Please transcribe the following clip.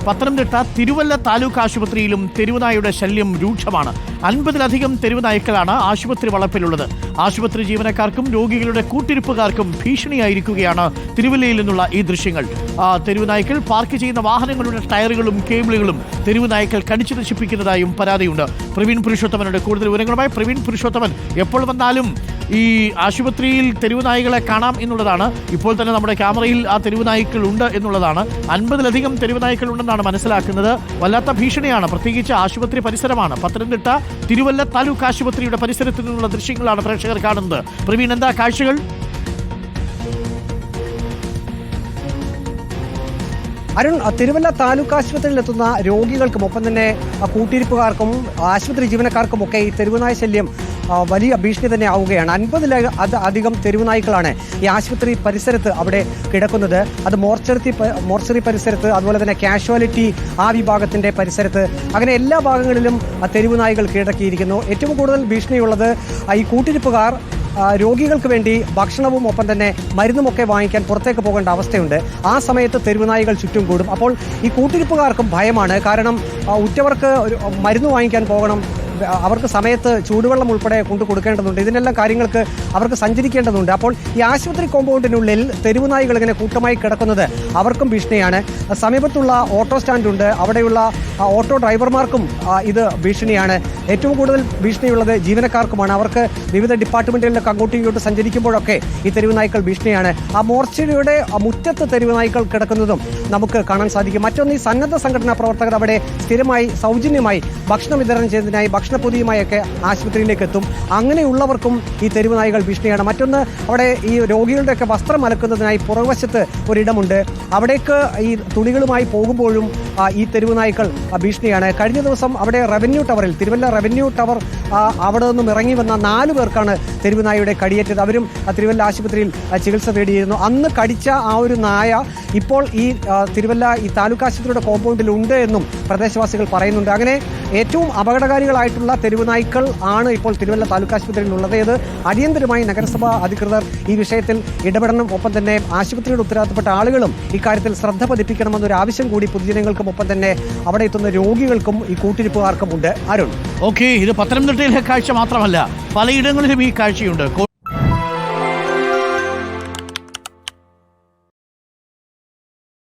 പത്തനംതിട്ട തിരുവല്ല താലൂക്ക് ആശുപത്രിയിലും തെരുവുനായുടെ ശല്യം രൂക്ഷമാണ്. 50-ലധികം തെരുവുനായ്ക്കളാണ് ആശുപത്രി വളപ്പിലുള്ളത്. ആശുപത്രി ജീവനക്കാർക്കും രോഗികളുടെ കൂട്ടിരിപ്പുകാർക്കും ഭീഷണിയായിരിക്കുകയാണ് തിരുവല്ലയിൽ നിന്നുള്ള ഈ ദൃശ്യങ്ങൾ. തെരുവുനായ്ക്കൾ പാർക്ക് ചെയ്യുന്ന വാഹനങ്ങളുടെ ടയറുകളും കേബിളുകളും തെരുവുനായ്ക്കൾ കടിച്ചു നശിപ്പിക്കുന്നതായും പരാതിയുണ്ട്. പ്രവീൺ പുരുഷോത്തമനുണ്ട് കൂടുതൽ വിവരങ്ങളുമായി. പ്രവീൺ പുരുഷോത്തമൻ, എപ്പോൾ വന്നാലും ഈ ആശുപത്രിയിൽ തെരുവുനായ്ക്കളെ കാണാം എന്നുള്ളതാണ്. ഇപ്പോൾ തന്നെ നമ്മുടെ ക്യാമറയിൽ ആ തെരുവുനായ്ക്കൾ ഉണ്ട് എന്നുള്ളതാണ്. 50-ലധികം തെരുവുനായ്ക്കൾ ഉണ്ടെന്നാണ് മനസ്സിലാക്കുന്നത്. വല്ലാത്ത ഭീഷണിയാണ്. പ്രത്യേകിച്ച് ആശുപത്രി പരിസരമാണ്. പത്തനംതിട്ട തിരുവല്ല താലൂക്ക് ആശുപത്രിയുടെ പരിസരത്തു നിന്നുള്ള ദൃശ്യങ്ങളാണ് പ്രേക്ഷകർ കാണുന്നത്. പ്രവീൺ, എന്താ കാഴ്ചകൾ? അരുൺ, തിരുവല്ല താലൂക്ക് ആശുപത്രിയിൽ എത്തുന്ന രോഗികൾക്കും ഒപ്പം തന്നെ കൂട്ടിരിപ്പുകാർക്കും ആശുപത്രി ജീവനക്കാർക്കും ഒക്കെ ഈ തെരുവുനായ ശല്യം വലിയ ഭീഷണി തന്നെ ആവുകയാണ്. 50-ലധികം തെരുവുനായ്ക്കളാണ് ഈ ആശുപത്രി പരിസരത്ത് അവിടെ കിടക്കുന്നത്. അത് മോർച്ചറി പരിസരത്ത്, അതുപോലെ തന്നെ കാഷ്വാലിറ്റി ആ വിഭാഗത്തിൻ്റെ പരിസരത്ത്, അങ്ങനെ എല്ലാ ഭാഗങ്ങളിലും തെരുവുനായ്കൾ കീഴടക്കിയിരിക്കുന്നു. ഏറ്റവും കൂടുതൽ ഭീഷണിയുള്ളത് ഈ കൂട്ടിരിപ്പുകാർ രോഗികൾക്ക് വേണ്ടി ഭക്ഷണവും ഒപ്പം തന്നെ മരുന്നുമൊക്കെ വാങ്ങിക്കാൻ പുറത്തേക്ക് പോകേണ്ട അവസ്ഥയുണ്ട്. ആ സമയത്ത് തെരുവുനായ്കൾ ചുറ്റും കൂടും. അപ്പോൾ ഈ കൂട്ടിരിപ്പുകാർക്കും ഭയമാണ്. കാരണം ഉറ്റവർക്ക് മരുന്ന് വാങ്ങിക്കാൻ പോകണം, അവർക്ക് സമയത്ത് ചൂടുവെള്ളം ഉൾപ്പെടെ കൊണ്ടു കൊടുക്കേണ്ടതുണ്ട്. ഇതിനെല്ലാം കാര്യങ്ങൾക്ക് അവർക്ക് സഞ്ചരിക്കേണ്ടതുണ്ട്. അപ്പോൾ ഈ ആശുപത്രി കോമ്പൗണ്ടിനുള്ളിൽ തെരുവുനായ്കൾ ഇങ്ങനെ കൂട്ടമായി കിടക്കുന്നത് അവർക്കും ഭീഷണിയാണ്. സമീപത്തുള്ള ഓട്ടോ സ്റ്റാൻഡുണ്ട്, അവിടെയുള്ള ഓട്ടോ ഡ്രൈവർമാർക്കും ഇത് ഭീഷണിയാണ്. ഏറ്റവും കൂടുതൽ ഭീഷണിയുള്ളത് ജീവനക്കാർക്കുമാണ്. അവർക്ക് വിവിധ ഡിപ്പാർട്ട്മെന്റുകളിലൊക്കെ അങ്ങോട്ടും ഇങ്ങോട്ടും സഞ്ചരിക്കുമ്പോഴൊക്കെ ഈ തെരുവുനായ്ക്കൾ ഭീഷണിയാണ്. ആ മോർച്ചറിയുടെ മുറ്റത്ത് തെരുവുനായ്ക്കൾ കിടക്കുന്നതും നമുക്ക് കാണാൻ സാധിക്കും. മറ്റൊന്ന്, ഈ സന്നദ്ധ സംഘടനാ പ്രവർത്തകർ അവിടെ സ്ഥിരമായി സൗജന്യമായി ഭക്ഷണം വിതരണം ചെയ്യുന്നതിനായി ഭക്ഷണപ്പൊതിയുമായൊക്കെ ആശുപത്രിയിലേക്ക് എത്തും. അങ്ങനെയുള്ളവർക്കും ഈ തെരുവുനായ്കൾ ഭീഷണിയാണ്. മറ്റൊന്ന്, അവിടെ ഈ രോഗികളുടെയൊക്കെ വസ്ത്രം അലക്കുന്നതിനായി പുറകുവശത്ത് ഒരിടമുണ്ട്. അവിടേക്ക് ഈ തുണികളുമായി പോകുമ്പോഴും ഈ തെരുവുനായ്ക്കൾ ഭീഷണിയാണ്. കഴിഞ്ഞ ദിവസം അവിടെ റവന്യൂ ടവറിൽ, തിരുവല്ല റവന്യൂ ടവർ, അവിടെ നിന്നും ഇറങ്ങി വന്ന 4 പേർക്കാണ് തെരുവുനായയുടെ കടിയേറ്റത്. അവരും തിരുവല്ല ആശുപത്രിയിൽ ചികിത്സ തേടിയിരുന്നു. അന്ന് കടിച്ച ആ ഒരു നായ ഇപ്പോൾ ഈ തിരുവല്ല ഈ താലൂക്ക് ആശുപത്രിയുടെ കോമ്പൗണ്ടിൽ ഉണ്ട് എന്നും പ്രദേശവാസികൾ പറയുന്നുണ്ട്. അങ്ങനെ ഏറ്റവും അപകടകാരികളായിട്ടുള്ള തെരുവുനായ്ക്കൾ ആണ് ഇപ്പോൾ തിരുവല്ല താലൂക്ക് ആശുപത്രിയിൽ ഉള്ളത്. ഇത് അടിയന്തരമായി നഗരസഭാ അധികൃതർ ഈ വിഷയത്തിൽ ഇടപെടണം. ഒപ്പം തന്നെ ആശുപത്രിയുടെ ഉത്തരവാദിത്തപ്പെട്ട ആളുകളും ഇക്കാര്യത്തിൽ ശ്രദ്ധ പതിപ്പിക്കണമെന്നൊരു ആവശ്യം കൂടി പൊതുജനങ്ങൾക്കും ഒപ്പം തന്നെ അവിടെ എത്തുന്ന രോഗികൾക്കും ഈ കൂട്ടിരിപ്പുകാർക്കും ഉണ്ട്. അരുൺ, ഓക്കെ, ഇത് പത്തനംതിട്ടയിലെ കാഴ്ച മാത്രമല്ല, പലയിടങ്ങളിലും ഈ കാഴ്ചയുണ്ട്.